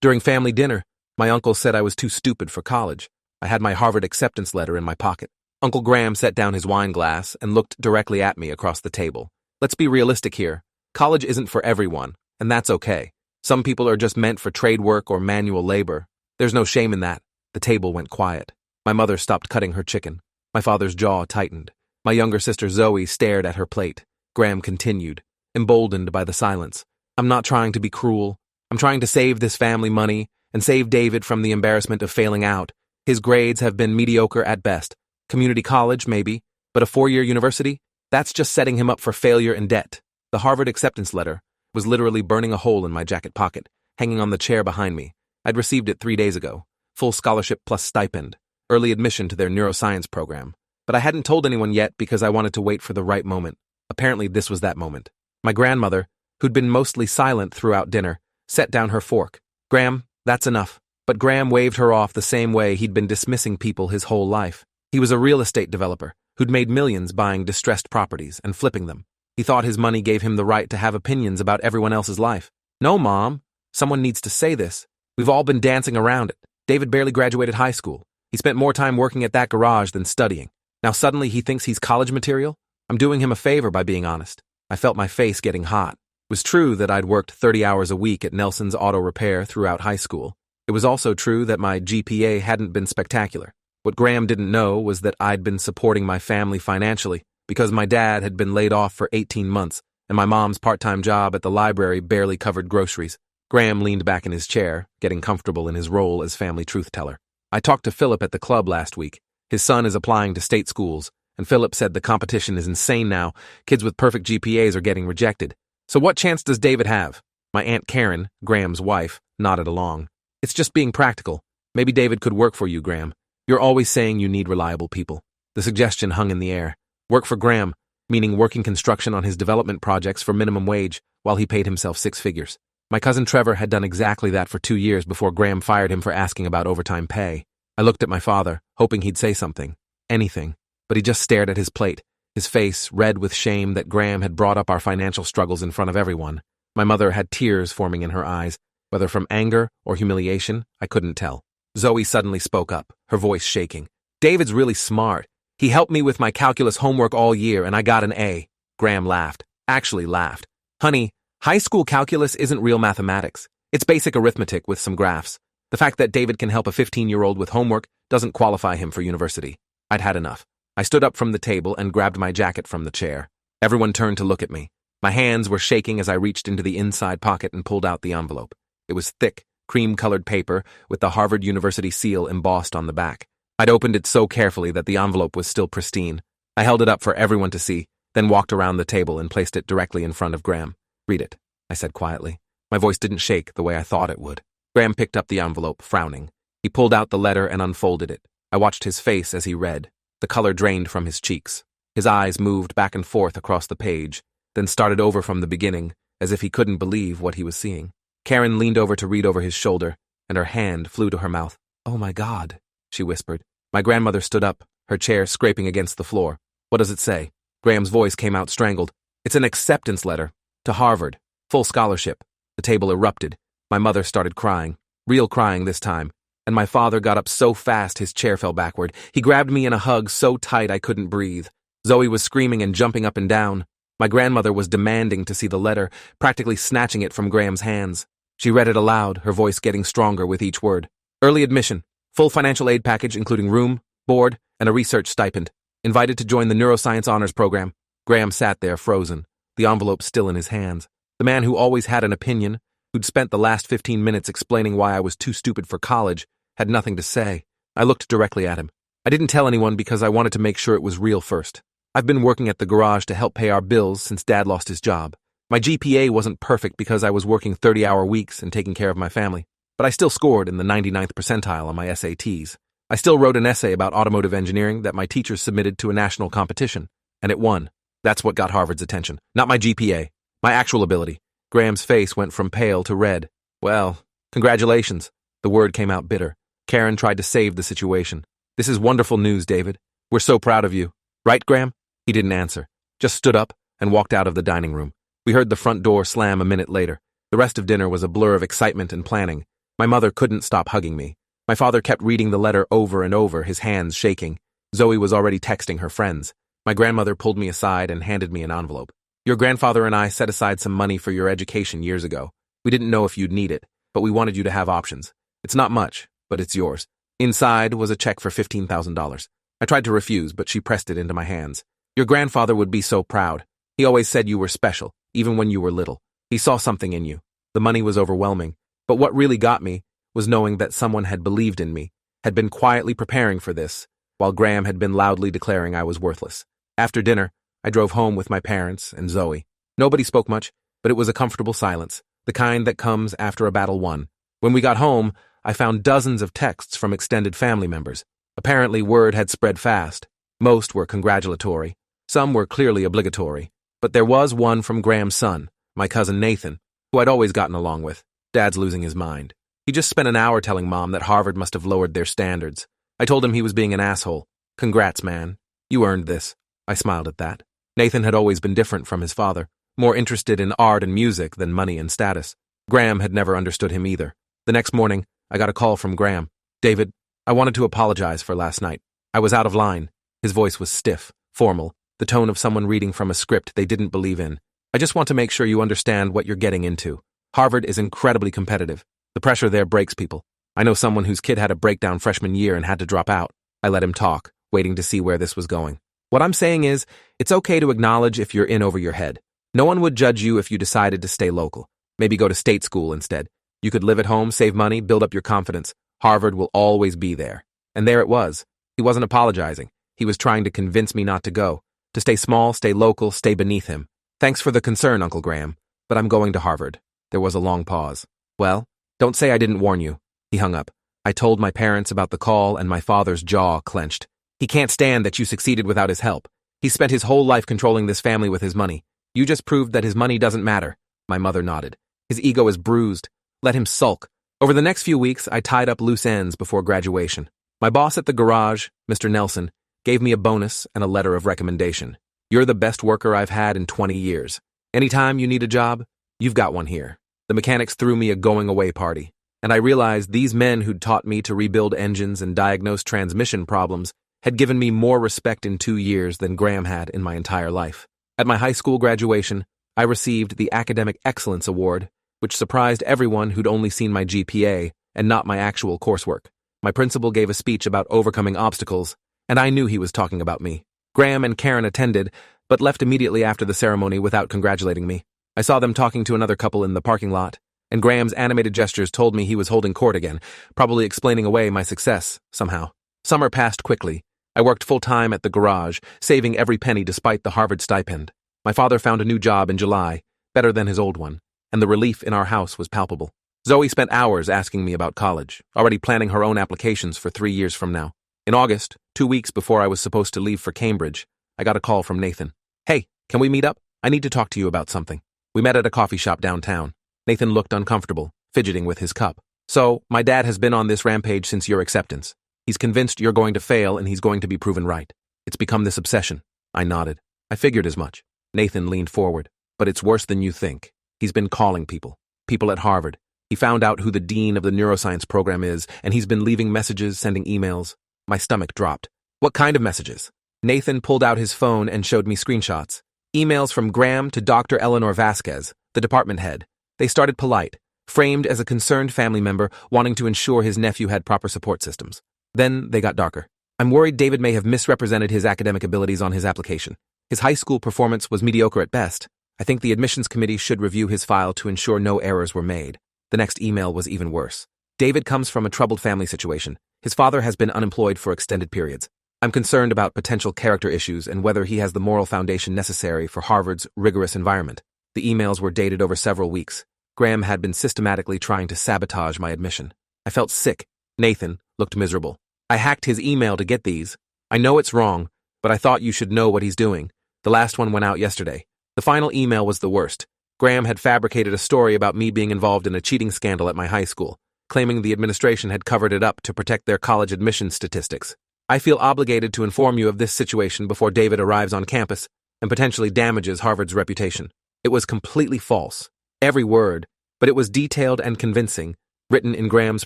During family dinner, my uncle said I was too stupid for college. I had my Harvard acceptance letter in my pocket. Uncle Graham set down his wine glass and looked directly at me across the table. Let's be realistic here. College isn't for everyone, and that's okay. Some people are just meant for trade work or manual labor. There's no shame in that. The table went quiet. My mother stopped cutting her chicken. My father's jaw tightened. My younger sister Zoe stared at her plate. Graham continued, emboldened by the silence. I'm not trying to be cruel. I'm trying to save this family money and save David from the embarrassment of failing out. His grades have been mediocre at best. Community college, maybe, but a 4-year university? That's just setting him up for failure and debt. The Harvard acceptance letter was literally burning a hole in my jacket pocket, hanging on the chair behind me. I'd received it 3 days ago. Full scholarship plus stipend, early admission to their neuroscience program. But I hadn't told anyone yet because I wanted to wait for the right moment. Apparently this was that moment. My grandmother, who'd been mostly silent throughout dinner, set down her fork. Graham, that's enough. But Graham waved her off the same way he'd been dismissing people his whole life. He was a real estate developer who'd made millions buying distressed properties and flipping them. He thought his money gave him the right to have opinions about everyone else's life. No, Mom. Someone needs to say this. We've all been dancing around it. David barely graduated high school. He spent more time working at that garage than studying. Now suddenly he thinks he's college material? I'm doing him a favor by being honest. I felt my face getting hot. It was true that I'd worked 30 hours a week at Nelson's Auto Repair throughout high school. It was also true that my GPA hadn't been spectacular. What Graham didn't know was that I'd been supporting my family financially because my dad had been laid off for 18 months and my mom's part-time job at the library barely covered groceries. Graham leaned back in his chair, getting comfortable in his role as family truth-teller. I talked to Philip at the club last week. His son is applying to state schools, and Philip said the competition is insane now. Kids with perfect GPAs are getting rejected. So what chance does David have? My Aunt Karen, Graham's wife, nodded along. It's just being practical. Maybe David could work for you, Graham. You're always saying you need reliable people. The suggestion hung in the air. Work for Graham, meaning working construction on his development projects for minimum wage while he paid himself 6 figures. My cousin Trevor had done exactly that for 2 years before Graham fired him for asking about overtime pay. I looked at my father, hoping he'd say something. Anything. But he just stared at his plate, his face red with shame that Graham had brought up our financial struggles in front of everyone. My mother had tears forming in her eyes. Whether from anger or humiliation, I couldn't tell. Zoe suddenly spoke up, her voice shaking. David's really smart. He helped me with my calculus homework all year and I got an A. Graham laughed. Actually laughed. Honey, high school calculus isn't real mathematics. It's basic arithmetic with some graphs. The fact that David can help a 15-year-old with homework doesn't qualify him for university. I'd had enough. I stood up from the table and grabbed my jacket from the chair. Everyone turned to look at me. My hands were shaking as I reached into the inside pocket and pulled out the envelope. It was thick, cream-colored paper with the Harvard University seal embossed on the back. I'd opened it so carefully that the envelope was still pristine. I held it up for everyone to see, then walked around the table and placed it directly in front of Graham. Read it, I said quietly. My voice didn't shake the way I thought it would. Graham picked up the envelope, frowning. He pulled out the letter and unfolded it. I watched his face as he read. The color drained from his cheeks. His eyes moved back and forth across the page, then started over from the beginning, as if he couldn't believe what he was seeing. Karen leaned over to read over his shoulder, and her hand flew to her mouth. Oh my God, she whispered. My grandmother stood up, her chair scraping against the floor. What does it say? Graham's voice came out strangled. It's an acceptance letter. To Harvard. Full scholarship. The table erupted. My mother started crying. Real crying this time. And my father got up so fast his chair fell backward. He grabbed me in a hug so tight I couldn't breathe. Zoe was screaming and jumping up and down. My grandmother was demanding to see the letter, practically snatching it from Graham's hands. She read it aloud, her voice getting stronger with each word. Early admission. Full financial aid package including room, board, and a research stipend. Invited to join the neuroscience honors program. Graham sat there frozen, the envelope still in his hands. The man who always had an opinion, who'd spent the last 15 minutes explaining why I was too stupid for college, had nothing to say. I looked directly at him. I didn't tell anyone because I wanted to make sure it was real first. I've been working at the garage to help pay our bills since Dad lost his job. My GPA wasn't perfect because I was working 30-hour weeks and taking care of my family, but I still scored in the 99th percentile on my SATs. I still wrote an essay about automotive engineering that my teachers submitted to a national competition, and it won. That's what got Harvard's attention, not my GPA, my actual ability. Graham's face went from pale to red. Well, congratulations. The word came out bitter. Karen tried to save the situation. This is wonderful news, David. We're so proud of you. Right, Graham? He didn't answer, just stood up and walked out of the dining room. We heard the front door slam a minute later. The rest of dinner was a blur of excitement and planning. My mother couldn't stop hugging me. My father kept reading the letter over and over, his hands shaking. Zoe was already texting her friends. My grandmother pulled me aside and handed me an envelope. Your grandfather and I set aside some money for your education years ago. We didn't know if you'd need it, but we wanted you to have options. It's not much, but it's yours. Inside was a check for $15,000. I tried to refuse, but she pressed it into my hands. Your grandfather would be so proud. He always said you were special, even when you were little. He saw something in you. The money was overwhelming, but what really got me was knowing that someone had believed in me, had been quietly preparing for this, while Graham had been loudly declaring I was worthless. After dinner, I drove home with my parents and Zoe. Nobody spoke much, but it was a comfortable silence, the kind that comes after a battle won. When we got home, I found dozens of texts from extended family members. Apparently, word had spread fast. Most were congratulatory. Some were clearly obligatory. But there was one from Graham's son, my cousin Nathan, who I'd always gotten along with. Dad's losing his mind. He just spent an hour telling Mom that Harvard must have lowered their standards. I told him he was being an asshole. Congrats, man. You earned this. I smiled at that. Nathan had always been different from his father, more interested in art and music than money and status. Graham had never understood him either. The next morning, I got a call from Graham. David, I wanted to apologize for last night. I was out of line. His voice was stiff, formal, the tone of someone reading from a script they didn't believe in. I just want to make sure you understand what you're getting into. Harvard is incredibly competitive. The pressure there breaks people. I know someone whose kid had a breakdown freshman year and had to drop out. I let him talk, waiting to see where this was going. What I'm saying is, it's okay to acknowledge if you're in over your head. No one would judge you if you decided to stay local. Maybe go to state school instead. You could live at home, save money, build up your confidence. Harvard will always be there. And there it was. He wasn't apologizing. He was trying to convince me not to go. To stay small, stay local, stay beneath him. Thanks for the concern, Uncle Graham. But I'm going to Harvard. There was a long pause. Well, don't say I didn't warn you. He hung up. I told my parents about the call and my father's jaw clenched. He can't stand that you succeeded without his help. He spent his whole life controlling this family with his money. You just proved that his money doesn't matter. My mother nodded. His ego is bruised. Let him sulk. Over the next few weeks, I tied up loose ends before graduation. My boss at the garage, Mr. Nelson, gave me a bonus and a letter of recommendation. You're the best worker I've had in 20 years. Anytime you need a job, you've got one here. The mechanics threw me a going-away party, and I realized these men who'd taught me to rebuild engines and diagnose transmission problems had given me more respect in 2 years than Graham had in my entire life. At my high school graduation, I received the Academic Excellence Award, which surprised everyone who'd only seen my GPA and not my actual coursework. My principal gave a speech about overcoming obstacles, and I knew he was talking about me. Graham and Karen attended, but left immediately after the ceremony without congratulating me. I saw them talking to another couple in the parking lot, and Graham's animated gestures told me he was holding court again, probably explaining away my success, somehow. Summer passed quickly. I worked full-time at the garage, saving every penny despite the Harvard stipend. My father found a new job in July, better than his old one, and the relief in our house was palpable. Zoe spent hours asking me about college, already planning her own applications for 3 years from now. In August, 2 weeks before I was supposed to leave for Cambridge, I got a call from Nathan. Hey, can we meet up? I need to talk to you about something. We met at a coffee shop downtown. Nathan looked uncomfortable, fidgeting with his cup. So, my dad has been on this rampage since your acceptance. He's convinced you're going to fail and he's going to be proven right. It's become this obsession. I nodded. I figured as much. Nathan leaned forward. But it's worse than you think. He's been calling people at Harvard. He found out who the dean of the neuroscience program is, and he's been leaving messages, sending emails. My stomach dropped. What kind of messages? Nathan pulled out his phone and showed me screenshots. Emails from Graham to Dr. Eleanor Vasquez, the department head. They started polite, framed as a concerned family member wanting to ensure his nephew had proper support systems. Then they got darker. I'm worried David may have misrepresented his academic abilities on his application. His high school performance was mediocre at best. I think the admissions committee should review his file to ensure no errors were made. The next email was even worse. David comes from a troubled family situation. His father has been unemployed for extended periods. I'm concerned about potential character issues and whether he has the moral foundation necessary for Harvard's rigorous environment. The emails were dated over several weeks. Graham had been systematically trying to sabotage my admission. I felt sick. Nathan looked miserable. I hacked his email to get these. I know it's wrong, but I thought you should know what he's doing. The last one went out yesterday. The final email was the worst. Graham had fabricated a story about me being involved in a cheating scandal at my high school, claiming the administration had covered it up to protect their college admissions statistics. I feel obligated to inform you of this situation before David arrives on campus and potentially damages Harvard's reputation. It was completely false. Every word, but it was detailed and convincing, written in Graham's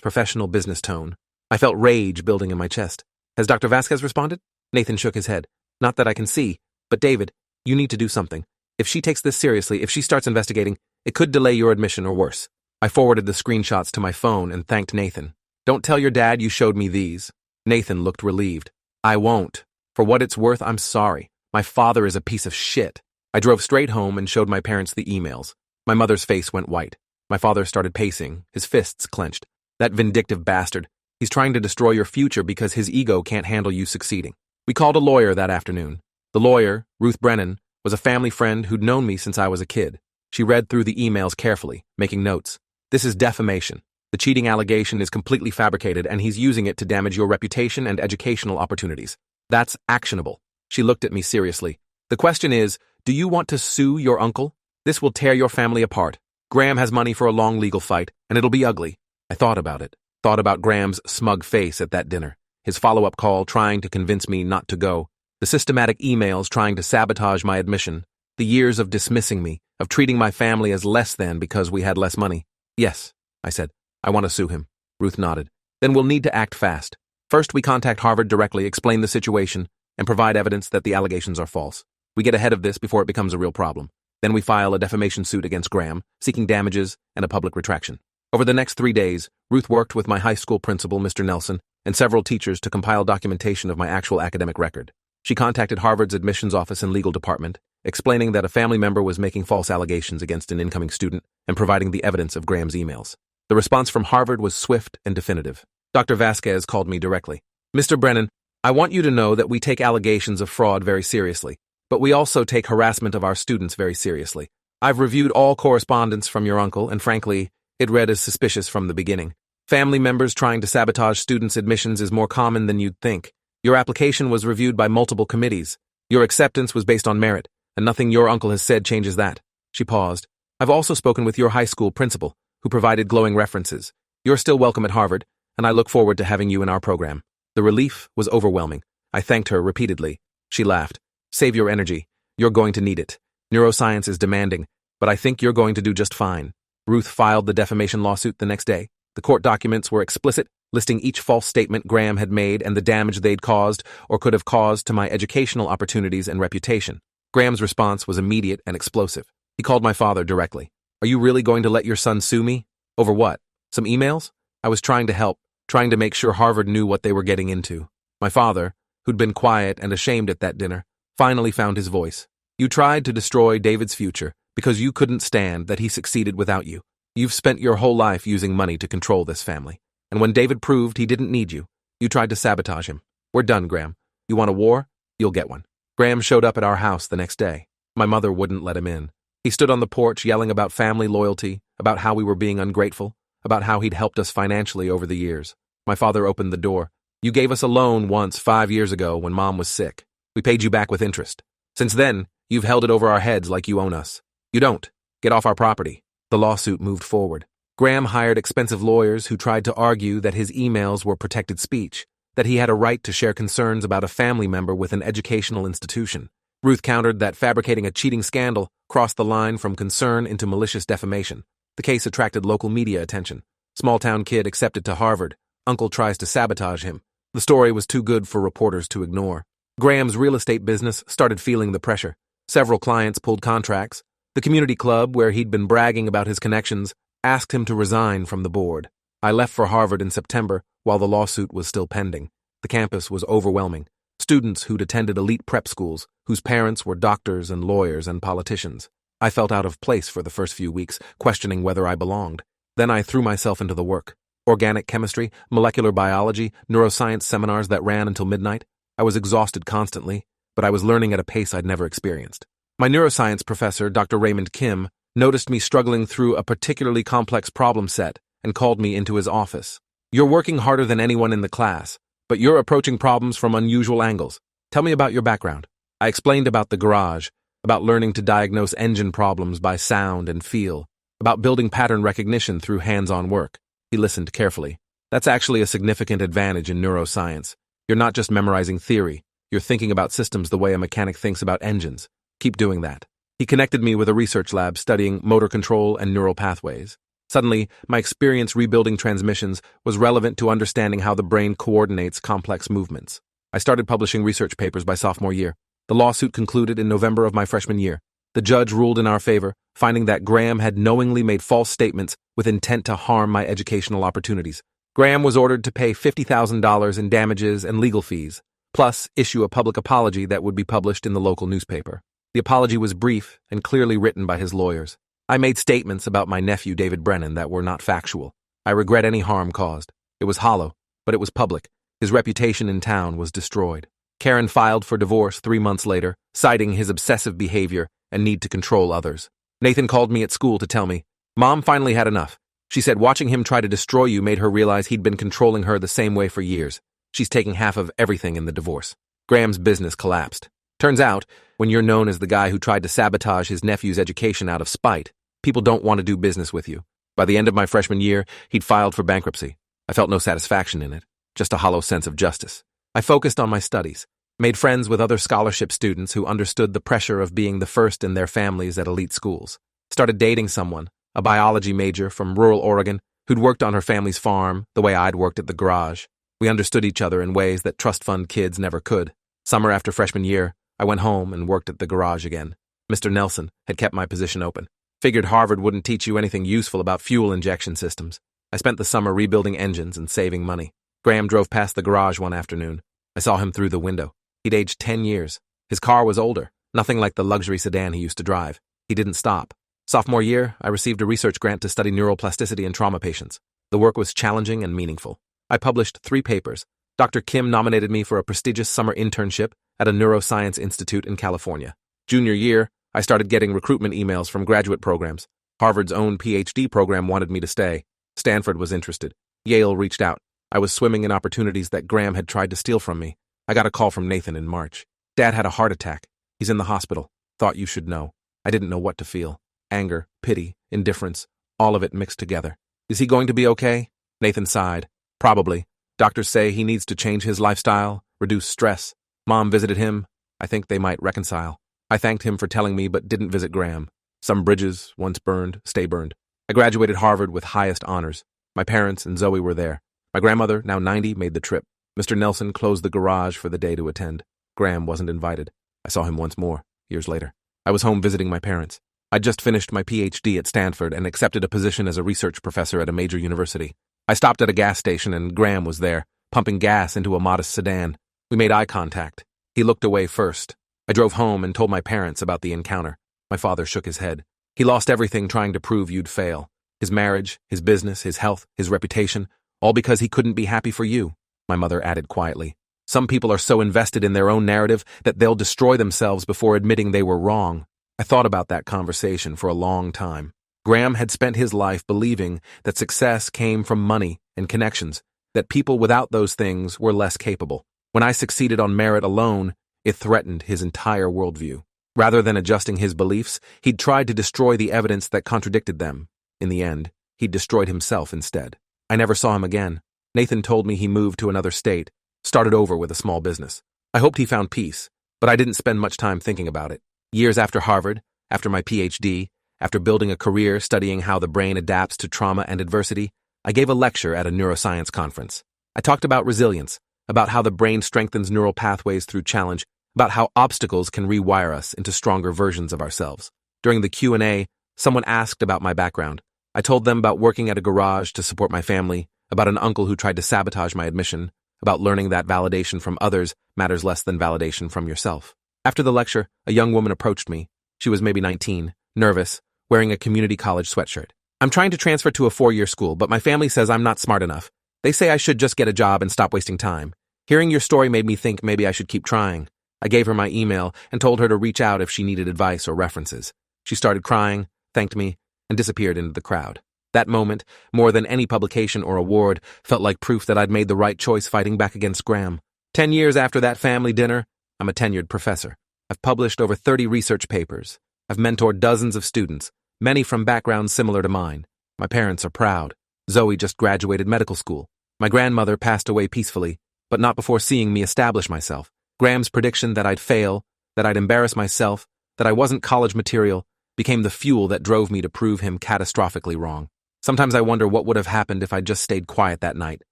professional business tone. I felt rage building in my chest. Has Dr. Vasquez responded? Nathan shook his head. Not that I can see, but David, you need to do something. If she takes this seriously, if she starts investigating, it could delay your admission or worse. I forwarded the screenshots to my phone and thanked Nathan. Don't tell your dad you showed me these. Nathan looked relieved. I won't. For what it's worth, I'm sorry. My father is a piece of shit. I drove straight home and showed my parents the emails. My mother's face went white. My father started pacing, his fists clenched. That vindictive bastard. He's trying to destroy your future because his ego can't handle you succeeding. We called a lawyer that afternoon. The lawyer, Ruth Brennan, was a family friend who'd known me since I was a kid. She read through the emails carefully, making notes. This is defamation. The cheating allegation is completely fabricated and he's using it to damage your reputation and educational opportunities. That's actionable. She looked at me seriously. The question is, do you want to sue your uncle? This will tear your family apart. Graham has money for a long legal fight, and it'll be ugly. I thought about it. Thought about Graham's smug face at that dinner. His follow-up call trying to convince me not to go. The systematic emails trying to sabotage my admission. The years of dismissing me, of treating my family as less than because we had less money. Yes, I said. I want to sue him. Ruth nodded. Then we'll need to act fast. First, we contact Harvard directly, explain the situation, and provide evidence that the allegations are false. We get ahead of this before it becomes a real problem. Then we file a defamation suit against Graham, seeking damages and a public retraction. Over the next 3 days, Ruth worked with my high school principal, Mr. Nelson, and several teachers to compile documentation of my actual academic record. She contacted Harvard's admissions office and legal department, explaining that a family member was making false allegations against an incoming student and providing the evidence of Graham's emails. The response from Harvard was swift and definitive. Dr. Vasquez called me directly. Mr. Brennan, I want you to know that we take allegations of fraud very seriously, but we also take harassment of our students very seriously. I've reviewed all correspondence from your uncle, and frankly, it read as suspicious from the beginning. Family members trying to sabotage students' admissions is more common than you'd think. Your application was reviewed by multiple committees. Your acceptance was based on merit, and nothing your uncle has said changes that. She paused. I've also spoken with your high school principal, who provided glowing references. You're still welcome at Harvard, and I look forward to having you in our program. The relief was overwhelming. I thanked her repeatedly. She laughed. Save your energy. You're going to need it. Neuroscience is demanding, but I think you're going to do just fine. Ruth filed the defamation lawsuit the next day. The court documents were explicit, listing each false statement Graham had made and the damage they'd caused or could have caused to my educational opportunities and reputation. Graham's response was immediate and explosive. He called my father directly. Are you really going to let your son sue me? Over what? Some emails? I was trying to help, trying to make sure Harvard knew what they were getting into. My father, who'd been quiet and ashamed at that dinner, finally found his voice. You tried to destroy David's future because you couldn't stand that he succeeded without you. You've spent your whole life using money to control this family. And when David proved he didn't need you, you tried to sabotage him. We're done, Graham. You want a war? You'll get one. Graham showed up at our house the next day. My mother wouldn't let him in. He stood on the porch yelling about family loyalty, about how we were being ungrateful, about how he'd helped us financially over the years. My father opened the door. You gave us a loan once 5 years ago when Mom was sick. We paid you back with interest. Since then, you've held it over our heads like you own us. You don't. Get off our property. The lawsuit moved forward. Graham hired expensive lawyers who tried to argue that his emails were protected speech, that he had a right to share concerns about a family member with an educational institution. Ruth countered that fabricating a cheating scandal crossed the line from concern into malicious defamation. The case attracted local media attention. Small-town kid accepted to Harvard. Uncle tries to sabotage him. The story was too good for reporters to ignore. Graham's real estate business started feeling the pressure. Several clients pulled contracts. The community club, where he'd been bragging about his connections, asked him to resign from the board. I left for Harvard in September while the lawsuit was still pending. The campus was overwhelming. Students who'd attended elite prep schools, whose parents were doctors and lawyers and politicians. I felt out of place for the first few weeks, questioning whether I belonged. Then I threw myself into the work. Organic chemistry, molecular biology, neuroscience seminars that ran until midnight. I was exhausted constantly, but I was learning at a pace I'd never experienced. My neuroscience professor, Dr. Raymond Kim, noticed me struggling through a particularly complex problem set and called me into his office. You're working harder than anyone in the class, but you're approaching problems from unusual angles. Tell me about your background. I explained about the garage, about learning to diagnose engine problems by sound and feel, about building pattern recognition through hands-on work. He listened carefully. That's actually a significant advantage in neuroscience. You're not just memorizing theory. You're thinking about systems the way a mechanic thinks about engines. Keep doing that. He connected me with a research lab studying motor control and neural pathways. Suddenly, my experience rebuilding transmissions was relevant to understanding how the brain coordinates complex movements. I started publishing research papers by sophomore year. The lawsuit concluded in November of my freshman year. The judge ruled in our favor, finding that Graham had knowingly made false statements with intent to harm my educational opportunities. Graham was ordered to pay $50,000 in damages and legal fees, plus issue a public apology that would be published in the local newspaper. The apology was brief and clearly written by his lawyers. I made statements about my nephew David Brennan that were not factual. I regret any harm caused. It was hollow, but it was public. His reputation in town was destroyed. Karen filed for divorce 3 months later, citing his obsessive behavior and need to control others. Nathan called me at school to tell me, "Mom finally had enough." She said watching him try to destroy you made her realize he'd been controlling her the same way for years. She's taking half of everything in the divorce. Graham's business collapsed. Turns out, when you're known as the guy who tried to sabotage his nephew's education out of spite, people don't want to do business with you. By the end of my freshman year, he'd filed for bankruptcy. I felt no satisfaction in it, just a hollow sense of justice. I focused on my studies, made friends with other scholarship students who understood the pressure of being the first in their families at elite schools. Started dating someone, a biology major from rural Oregon, who'd worked on her family's farm the way I'd worked at the garage. We understood each other in ways that trust fund kids never could. Summer after freshman year, I went home and worked at the garage again. Mr. Nelson had kept my position open. Figured Harvard wouldn't teach you anything useful about fuel injection systems. I spent the summer rebuilding engines and saving money. Graham drove past the garage one afternoon. I saw him through the window. He'd aged 10 years. His car was older, nothing like the luxury sedan he used to drive. He didn't stop. Sophomore year, I received a research grant to study neuroplasticity in trauma patients. The work was challenging and meaningful. I published 3 papers. Dr. Kim nominated me for a prestigious summer internship at a neuroscience institute in California. Junior year, I started getting recruitment emails from graduate programs. Harvard's own PhD program wanted me to stay. Stanford was interested. Yale reached out. I was swimming in opportunities that Graham had tried to steal from me. I got a call from Nathan in March. "Dad had a heart attack. He's in the hospital. Thought you should know." I didn't know what to feel. Anger, pity, indifference, all of it mixed together. "Is he going to be okay?" Nathan sighed. "Probably. Doctors say he needs to change his lifestyle, reduce stress. Mom visited him. I think they might reconcile." I thanked him for telling me but didn't visit Graham. Some bridges, once burned, stay burned. I graduated Harvard with highest honors. My parents and Zoe were there. My grandmother, now 90, made the trip. Mr. Nelson closed the garage for the day to attend. Graham wasn't invited. I saw him once more, years later. I was home visiting my parents. I'd just finished my PhD at Stanford and accepted a position as a research professor at a major university. I stopped at a gas station and Graham was there, pumping gas into a modest sedan. We made eye contact. He looked away first. I drove home and told my parents about the encounter. My father shook his head. "He lost everything trying to prove you'd fail. His marriage, his business, his health, his reputation, all because he couldn't be happy for you," my mother added quietly. "Some people are so invested in their own narrative that they'll destroy themselves before admitting they were wrong." I thought about that conversation for a long time. Graham had spent his life believing that success came from money and connections, that people without those things were less capable. When I succeeded on merit alone, it threatened his entire worldview. Rather than adjusting his beliefs, he'd tried to destroy the evidence that contradicted them. In the end, he'd destroyed himself instead. I never saw him again. Nathan told me he moved to another state, started over with a small business. I hoped he found peace, but I didn't spend much time thinking about it. Years after Harvard, after my PhD, after building a career studying how the brain adapts to trauma and adversity, I gave a lecture at a neuroscience conference. I talked about resilience, about how the brain strengthens neural pathways through challenge, about how obstacles can rewire us into stronger versions of ourselves. During the Q&A, someone asked about my background. I told them about working at a garage to support my family, about an uncle who tried to sabotage my admission, about learning that validation from others matters less than validation from yourself. After the lecture, a young woman approached me. She was maybe 19, nervous, wearing a community college sweatshirt. "I'm trying to transfer to a 4-year school, but my family says I'm not smart enough. They say I should just get a job and stop wasting time. Hearing your story made me think maybe I should keep trying." I gave her my email and told her to reach out if she needed advice or references. She started crying, thanked me, and disappeared into the crowd. That moment, more than any publication or award, felt like proof that I'd made the right choice fighting back against Graham. 10 years after that family dinner, I'm a tenured professor. I've published over 30 research papers. I've mentored dozens of students, many from backgrounds similar to mine. My parents are proud. Zoe just graduated medical school. My grandmother passed away peacefully, but not before seeing me establish myself. Graham's prediction that I'd fail, that I'd embarrass myself, that I wasn't college material, became the fuel that drove me to prove him catastrophically wrong. Sometimes I wonder what would have happened if I'd just stayed quiet that night,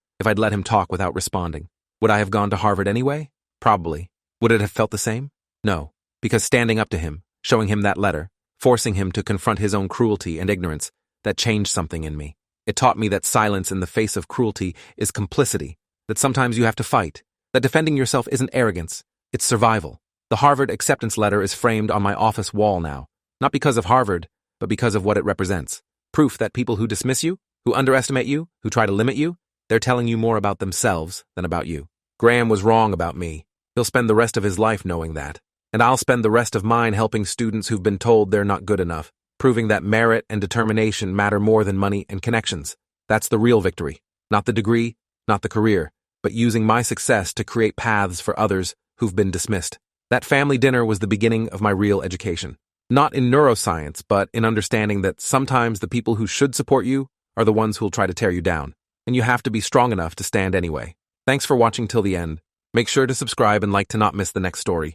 if I'd let him talk without responding. Would I have gone to Harvard anyway? Probably. Would it have felt the same? No, because standing up to him, showing him that letter, forcing him to confront his own cruelty and ignorance, that changed something in me. It taught me that silence in the face of cruelty is complicity, that sometimes you have to fight, that defending yourself isn't arrogance, it's survival. The Harvard acceptance letter is framed on my office wall now, not because of Harvard, but because of what it represents. Proof that people who dismiss you, who underestimate you, who try to limit you, they're telling you more about themselves than about you. Graham was wrong about me. He'll spend the rest of his life knowing that. And I'll spend the rest of mine helping students who've been told they're not good enough, proving that merit and determination matter more than money and connections. That's the real victory. Not the degree, not the career, but using my success to create paths for others who've been dismissed. That family dinner was the beginning of my real education. Not in neuroscience, but in understanding that sometimes the people who should support you are the ones who'll try to tear you down. And you have to be strong enough to stand anyway. Thanks for watching till the end. Make sure to subscribe and like to not miss the next story.